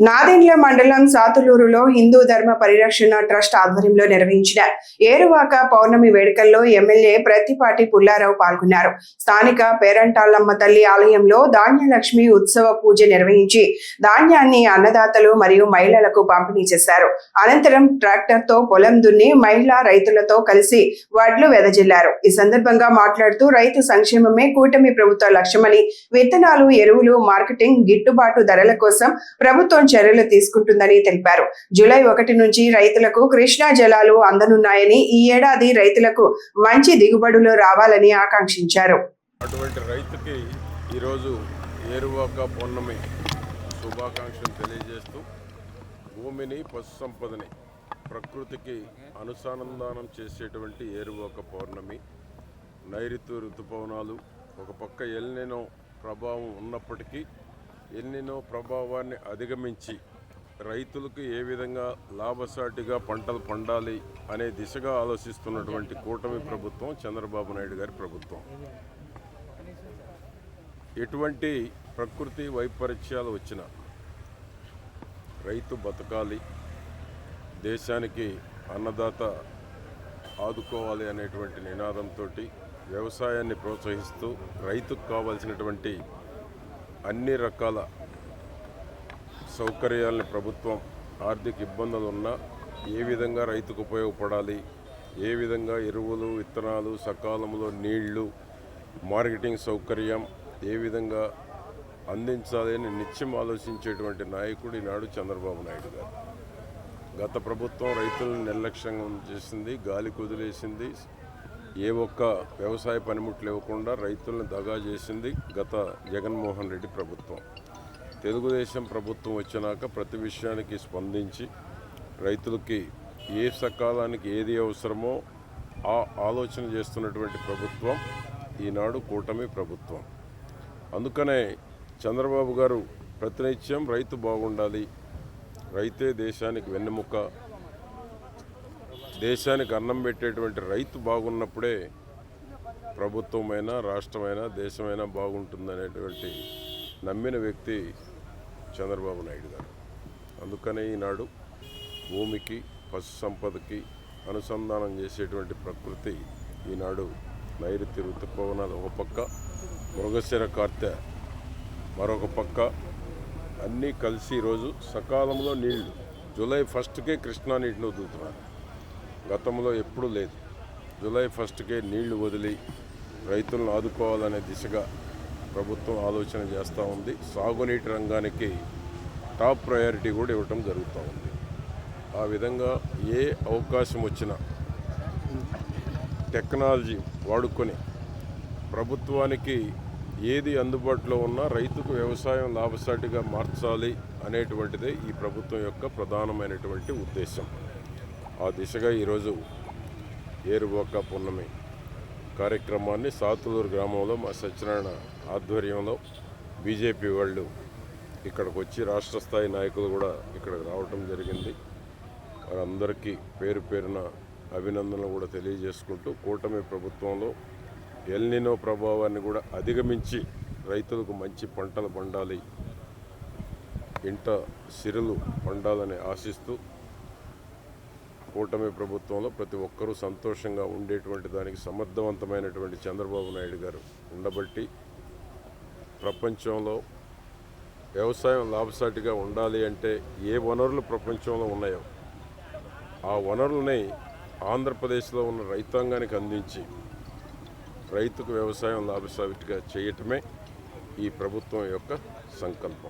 నాదెండ్ల మండలం సాతులూరులో హిందూ ధర్మ పరిరక్షణ ట్రస్ట్ ఆధ్వర్యంలో నిర్వహించిన ఏరువాక పౌర్ణమి వేడుకల్లో ఎమ్మెల్యే ప్రత్తిపాటి పుల్లారావు పాల్గొన్నారు. స్థానిక పేరంటాళ్లమ్మ తల్లి ఆలయంలో ధాన్యలక్ష్మి ఉత్సవ పూజ నిర్వహించి ధాన్యాన్ని అన్నదాతలు మరియు మహిళలకు పంపిణీ చేశారు. అనంతరం ట్రాక్టర్తో పొలం దున్ని మహిళా రైతులతో కలిసి వడ్లు వెదజల్లారు. ఈ సందర్భంగా మాట్లాడుతూ రైతు సంక్షేమమే కూటమి ప్రభుత్వ లక్ష్యమని, విత్తనాలు, ఎరువులు, మార్కెటింగ్, గిట్టుబాటు ధరల కోసం ప్రభుత్వం చర్యలు తీసుకుంటుందని తెలిపారు. జూలై 1 నుంచి రైతులకు కృష్ణా జలాలు అందనున్నాయని, ఈ ఏడాది రైతులకు మంచి దిగుబడులు రావాలని ఆకాంక్షించారు. అటువంటి రైతుకి ఈరోజు ఏరువాక పౌర్ణమి శుభాకాంక్షలు తెలియజేస్తూ భూమిని, పశు సంపదని ప్రకృతికి అనుసంధానం చేసేటువంటి ఏరువాక పౌర్ణమి. నైరుతి ఋతుపవనాలు ఒక పక్క ఎల్నినో ప్రభావం ఉన్నప్పటికీ ఎల్నినో ప్రభావాన్ని అధిగమించి రైతులకు ఏ విధంగా లాభసాటిగా పంటలు పండాలి అనే దిశగా ఆలోచిస్తున్నటువంటి కూటమి ప్రభుత్వం చంద్రబాబు నాయుడు గారి ప్రభుత్వం. ఎటువంటి ప్రకృతి వైపరీత్యాలు వచ్చినా రైతు బతకాలి, దేశానికి అన్నదాత ఆదుకోవాలి అనేటువంటి నినాదంతో వ్యవసాయాన్ని ప్రోత్సహిస్తూ రైతుకు కావాల్సినటువంటి అన్ని రకాల సౌకర్యాలని ప్రభుత్వం ఆర్థిక ఇబ్బందులు ఉన్నా ఏ విధంగా రైతుకు ఉపయోగపడాలి, ఏ విధంగా ఎరువులు, విత్తనాలు, సకాలంలో నీళ్లు, మార్కెటింగ్ సౌకర్యం ఏ విధంగా అందించాలి అని నిత్యం ఆలోచించేటువంటి నాయకుడు ఈనాడు చంద్రబాబు నాయుడు గారు. గత ప్రభుత్వం రైతులను నిర్లక్ష్యంగా చేసింది, గాలి కుదిలేసింది, ఏ ఒక్క వ్యవసాయ పనిముట్లు ఇవ్వకుండా రైతులను దగా చేసింది గత జగన్మోహన్ రెడ్డి ప్రభుత్వం. తెలుగుదేశం ప్రభుత్వం వచ్చినాక ప్రతి విషయానికి స్పందించి రైతులకి ఏ సకాలానికి ఏది అవసరమో ఆ ఆలోచన చేస్తున్నటువంటి ప్రభుత్వం ఈనాడు కూటమి ప్రభుత్వం. అందుకనే చంద్రబాబు గారు ప్రతినిత్యం రైతు బాగుండాలి, రైతే దేశానికి వెన్నెముక, దేశానికి అన్నం పెట్టేటువంటి రైతు బాగున్నప్పుడే ప్రభుత్వమైనా, రాష్ట్రమైనా, దేశమైనా బాగుంటుందనేటువంటి నమ్మిన వ్యక్తి చంద్రబాబు నాయుడు గారు. అందుకనే ఈనాడు భూమికి, పశు సంపదకి అనుసంధానం చేసేటువంటి ప్రకృతి ఈనాడు నైరుతి ఋతుపవనాలు ఒక పక్క, మృగశిర కార్తె మరొక పక్క అన్నీ కలిసి ఈరోజు సకాలంలో నీళ్లు జూలై 1కే కృష్ణా నీటిని వదులుతున్నారు. గతంలో ఎప్పుడూ లేదు. జూలై 1కే నీళ్లు వదిలి రైతులను ఆదుకోవాలనే దిశగా ప్రభుత్వం ఆలోచన చేస్తూ ఉంది. సాగునీటి రంగానికి టాప్ ప్రయారిటీ కూడా ఇవ్వటం జరుగుతూ ఉంది. ఆ విధంగా ఏ అవకాశం వచ్చినా టెక్నాలజీ వాడుకొని ప్రభుత్వానికి ఏది అందుబాటులో ఉన్నా రైతుకు వ్యవసాయం లాభసాటిగా మార్చాలి అనేటువంటిదే ఈ ప్రభుత్వం యొక్క ప్రధానమైనటువంటి ఉద్దేశం. ఆ దిశగా ఈరోజు ఏరువాక పౌర్ణమి కార్యక్రమాన్ని సాతులూరు గ్రామంలో మా సత్యనారాయణ ఆధ్వర్యంలో బీజేపీ వాళ్ళు ఇక్కడికి వచ్చి రాష్ట్ర స్థాయి నాయకులు కూడా ఇక్కడికి రావటం జరిగింది. వారందరికీ పేరు పేరున అభినందనలు కూడా తెలియజేసుకుంటూ కూటమి ప్రభుత్వంలో ఎల్నినో ప్రభావాన్ని కూడా అధిగమించి రైతులకు మంచి పంటలు పండాలి, ఇంట సిరులు పండాలని ఆశిస్తూ కూటమి ప్రభుత్వంలో ప్రతి ఒక్కరూ సంతోషంగా ఉండేటువంటి దానికి సమర్థవంతమైనటువంటి చంద్రబాబు నాయుడు గారు ఉండబట్టి ప్రపంచంలో వ్యవసాయం లాభసాటిగా ఉండాలి అంటే ఏ వనరులు ప్రపంచంలో ఉన్నాయో ఆ వనరులని ఆంధ్రప్రదేశ్లో ఉన్న రైతాంగానికి అందించి రైతుకు వ్యవసాయం లాభసాటిగా చేయటమే ఈ ప్రభుత్వం యొక్క సంకల్పం.